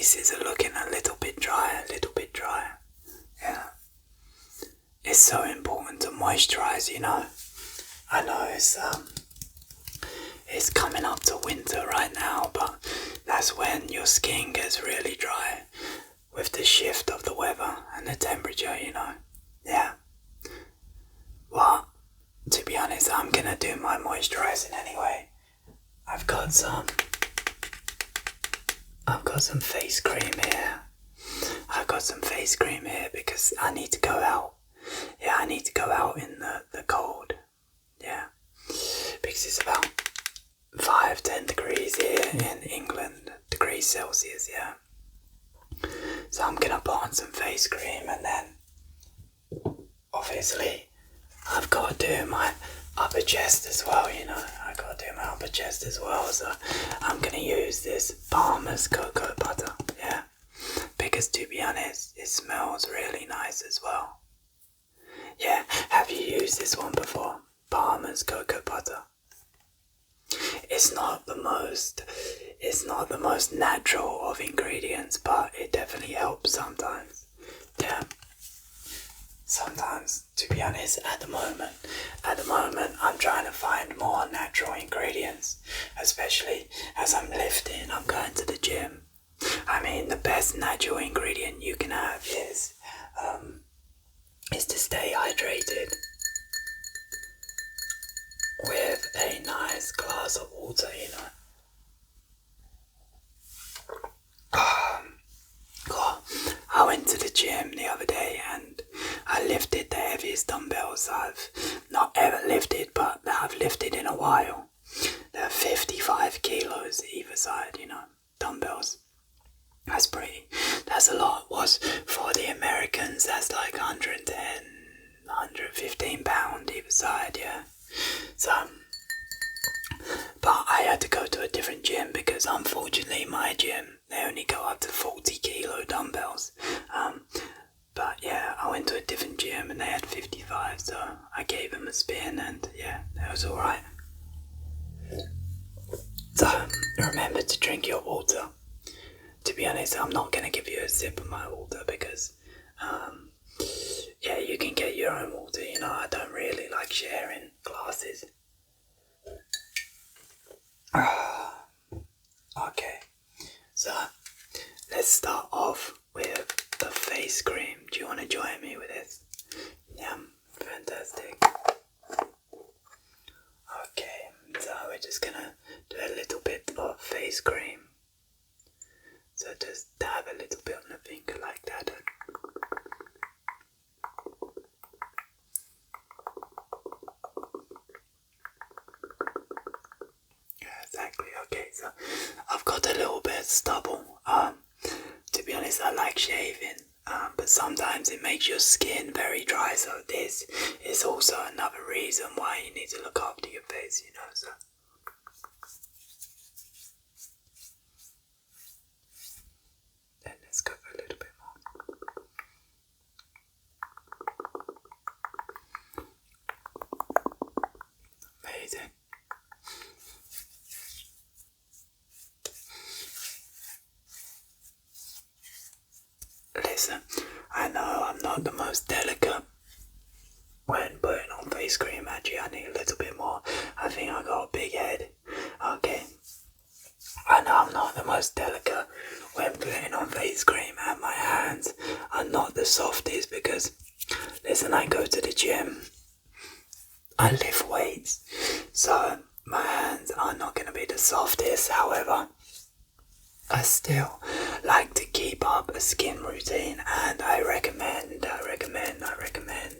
faces are looking a little bit dry, Yeah. It's so important to moisturize, I know it's coming up to winter right now, but that's when your skin gets really dry with the shift of the weather and the temperature, Yeah. Well, to be honest, I'm gonna do my moisturizing anyway. I've got some face cream here. I've got some face cream here because I need to go out. Yeah, I need to go out in the cold. Yeah. Because it's about 5-10 degrees here in England, degrees Celsius, yeah. So I'm gonna put on some face cream and then obviously I've got to do my upper chest as well, I got to do my upper chest as well, so I'm gonna use this Palmer's cocoa butter, yeah. Because to be honest, it smells really nice as well. Yeah, have you used this one before? Palmer's cocoa butter. It's not the most natural of ingredients, but it definitely helps sometimes. Yeah. Sometimes, to be honest, at the moment, I'm trying to find more natural ingredients, especially as I'm lifting, I'm going to the gym. I mean, the best natural ingredient you can have is to stay hydrated with a nice glass of water, God, I went to the gym the other day and I lifted the heaviest dumbbells I've not ever lifted, but that I've lifted in a while. They're 55 kilos either side, dumbbells. That's a lot. Was for the Americans, that's like 110, 115 pound either side, yeah. So, but I had to go to a different gym because unfortunately my gym, they only go up to 40 kilo dumbbells. But yeah, I went to a different gym and they had 55, so I gave them a spin and yeah, that was alright. So, remember to drink your water. To be honest, I'm not going to give you a sip of my water because, yeah, you can get your own water, I don't really like sharing glasses. Okay, so let's start off with the face cream. Do you want to join me with this? Yeah, fantastic. Okay, so we're just gonna do a little bit of face cream. So just dab a little bit on the finger like that. Yeah, exactly. Okay, so I've got a little bit of stubble. To be honest, I like shaving, but sometimes it makes your skin very dry. So this is also another reason why you need to look after your face. So. Then let's go for a little bit more. Amazing. Listen, I know I'm not the most delicate when putting on face cream. Actually, I need a little bit more. I think I got a big head. Okay. I know I'm not the most delicate when putting on face cream, and my hands are not the softest because, listen, I go to the gym, I lift weights, so my hands are not going to be the softest. However, I still like to keep up a skin routine, and I recommend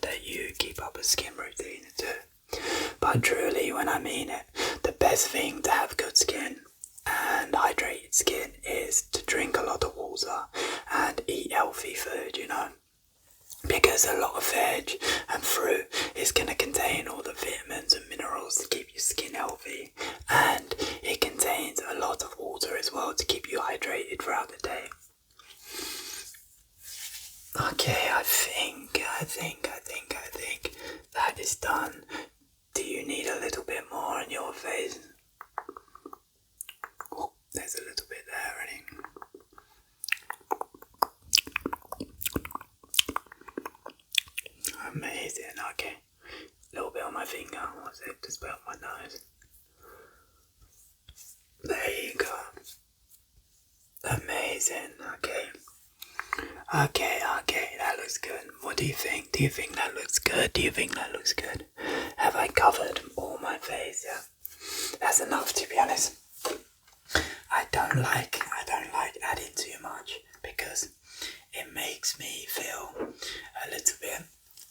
that you keep up a skin routine too. But truly, when I mean it, the best thing to have good skin and hydrated skin is to drink a lot of water and eat healthy food, because a lot of veg and fruit is going to contain all the vitamins and minerals to keep your skin healthy, and it contains a lot of water as well to keep you hydrated throughout the day. Okay, I think that is done. Do you need a little bit more on your face? Oh, there's a little bit there already. my finger. What's it? Just put it on my nose. There you go. Amazing. Okay. Okay, that looks good. What do you think? Do you think that looks good? Do you think that looks good? Have I covered all my face? Yeah. That's enough, to be honest. I don't like adding too much because it makes me feel a little bit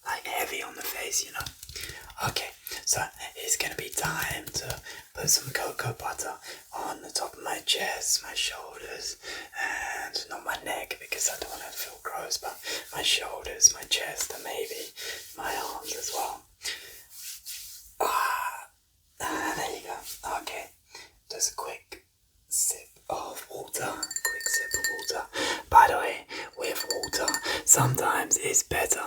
like heavy on the face, you know. Okay, so it's gonna be time to put some cocoa butter on the top of my chest, my shoulders, and not my neck because I don't want to feel gross, but my shoulders, my chest, and maybe my arms as well. There you go. Okay, just a quick sip of water. By the way, with water, sometimes it's better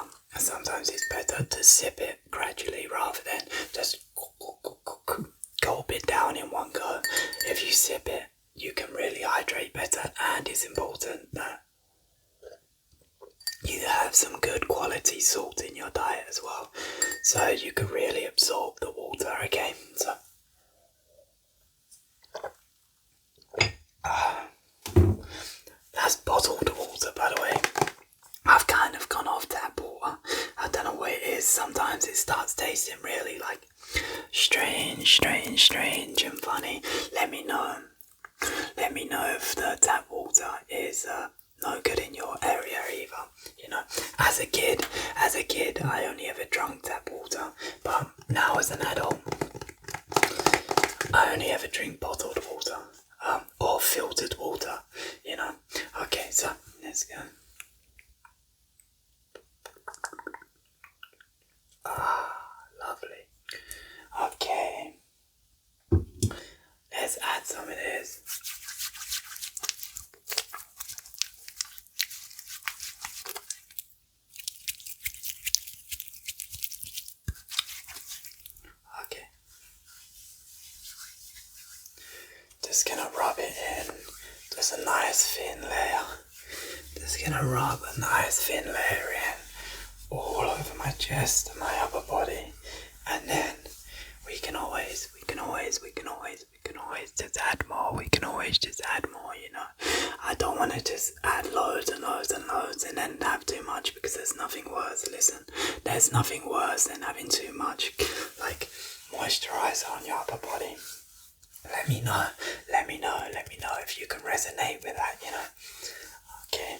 to sip it gradually rather than just gulp it down in one go. If you sip it, you can really hydrate better, and it's important that you have some good quality salt in your diet as well, so you can really absorb the water. Okay, so that's bottled water, by the way. I've kind of gone off tap water. I don't know what it is. Sometimes it starts tasting really like strange and funny. Let me know if the tap water is no good in your area either. You know, as a kid, I only ever drunk tap water, but now as an adult, I only ever drink bottled water, or filtered water, you know. Okay, so let's go. Lovely. Okay, let's add some of this. Okay, just gonna rub it in. Just a nice thin layer. Just gonna rub a nice thin layer in all over my chest and my upper body, and then we can always just add more. We can always just add more, you know. I don't want to just add loads and then have too much, because there's nothing worse. Listen, there's nothing worse than having too much, like moisturizer on your upper body. Let me know if you can resonate with that, you know. Okay.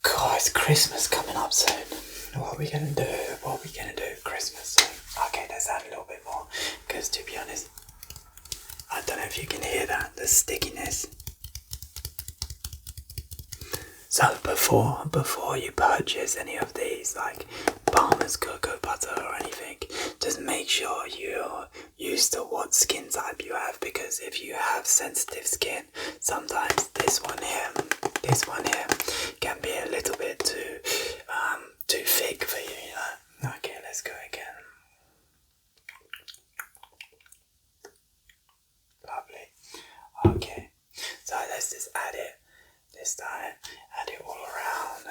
God, it's Christmas coming up soon. What are we gonna do? Christmas soon. Okay, let's add a little bit more, because to be honest, I don't know if you can hear that, the stickiness. So before you purchase any of these, like Palmer's cocoa butter or anything, just make sure you're used to what skin type you have, because if you have sensitive skin, sometimes this one here can be a little bit too thick for you, you know. Okay, let's go again. Lovely. Okay, so let's just add it this time. Add it all around.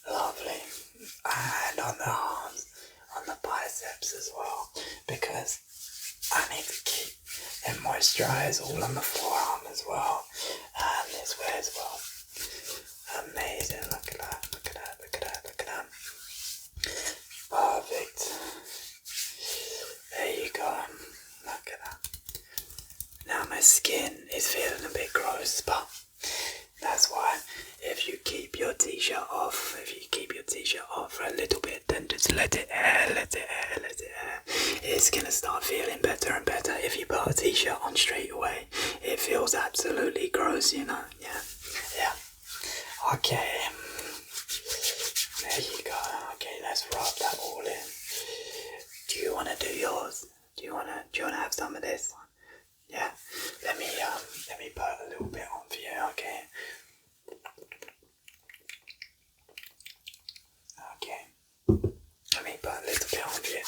Lovely. And on the arms, on the biceps as well, because I need to keep them moisturized all on the forearm as well, and this way as well. Amazing. Look at that. Perfect. There you go. Look at that. Now my skin is feeling a bit gross, but that's why if you keep your t-shirt off for a little bit, then just let it air. It's gonna start feeling better and better. If you put a t-shirt on straight away, it feels absolutely gross, you know. Yeah. Okay. There you go. Okay, let's rub that all in. Do you wanna do yours? Do you wanna have some of this one? Yeah. Let me put a little bit on for you, okay? Let me put a little bit on for you.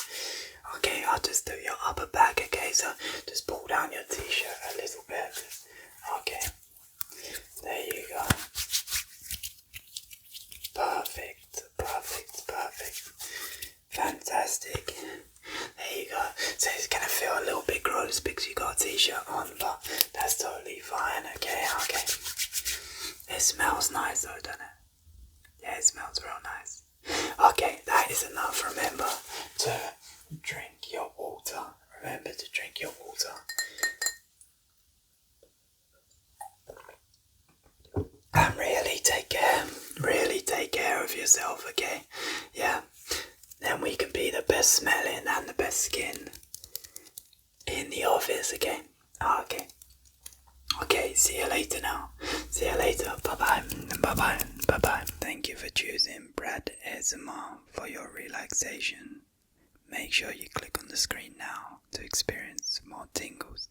Okay, I'll just do your upper back, okay? So just pull down your t-shirt a little bit. Okay. There you go. Perfect. notice because you got a t-shirt on, but that's totally fine. Okay. It smells nice though, doesn't it? Yeah, it smells real nice. Okay, that is enough. Remember to drink your water. Remember to drink your water. And really take care. Really take care of yourself, okay? Yeah. Then we can be the best smelling and the best skin in the office, okay? Okay. Okay, see you later now. See you later. Bye-bye. Bye-bye. Bye-bye. Thank you for choosing Brad ASMR for your relaxation. Make sure you click on the screen now to experience more tingles.